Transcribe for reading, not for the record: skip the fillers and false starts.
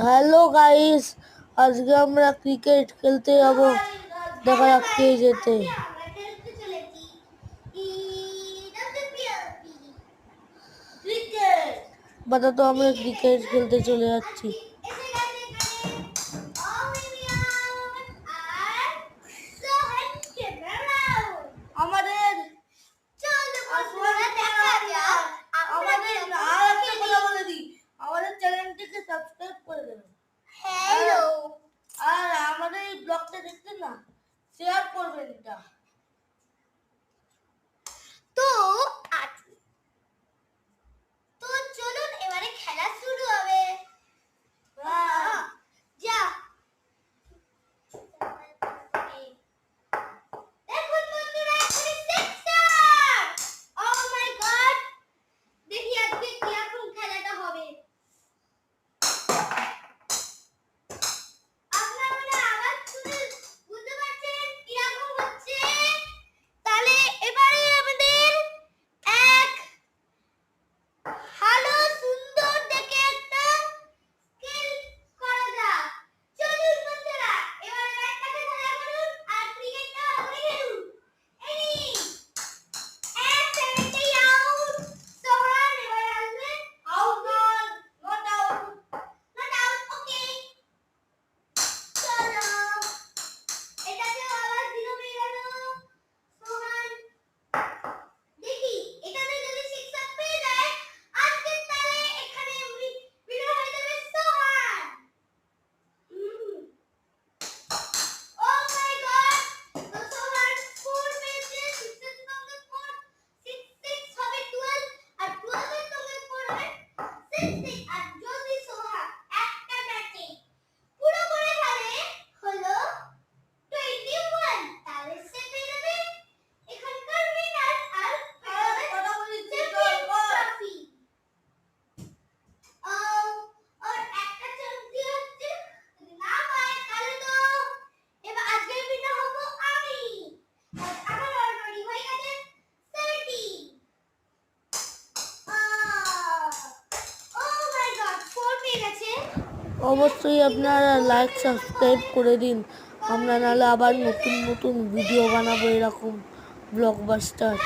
Hello guys, আজকে আমরা cricket খেলতে যাব। দেখা যাক কে জেতে। তো আমরা ক্রিকেট খেলতে চলে যাচ্ছি। আমাদের চ্যানেলটিকে সাবস্ক্রাইব করে দেবেন। হ্যালো, আর আমাদের এই ব্লগটা দেখতেন না, শেয়ার করবেন এটা। তো তো চলুন এবারে খেলা শুরু হবে। যা দেখুন বন্ধুরা, এখানে সিক্সার। ও মাই গড, দেখি আজকে কিরকম খেলাটা হবে। আপনারা মানে আওয়াজ শুনে বুঝতে পারছেন কিরকম হচ্ছে। তাহলে এবারে আমাদের এক ভালো সুন্দর দেখে একটা স্কিল করা যাক। চলুন বন্ধুরা, এবার ব্যাটটাকে ধরে করুন আর ক্রিকেটটা ধরে খেলুন। এই এক সেকেন্ডে আউট। সোহান এবার আসবে। Out not out, not out. Okay, চলো এটাতে আবার জিরো পেয়ে গেল সোহান। দেখি এটাতে যদি সিক্সার পেয়ে যায় আজকে, তাহলে এখানে উইনার হয়ে যাবে সোহান। ও মাই গড, তো সোহান 4 পেয়েছে। 6 এর সঙ্গে 4, 6 হবে 12, আর 12 এর সঙ্গে 4 হবে 16। আর যদি সোহান একটা ম্যাচে পুরো করে ফেলে হলো 21, তাহলে সে পেয়ে যাবে এখানকার উইনার আর ট্রফি। আর একটা ট্রফি হচ্ছে যদি না পায় তাহলে তো এবার আজকের উইনার হব আমি। আর আমার অলরেডি হয়ে গেছে 30। ও মাই গড, 4 পেয়ে গেছে। অবশ্যই আপনারা লাইক সাবস্ক্রাইব করে দিন। আমরা নাহলে আবার নতুন নতুন ভিডিও বানাবো এরকম ব্লকবাস্টার।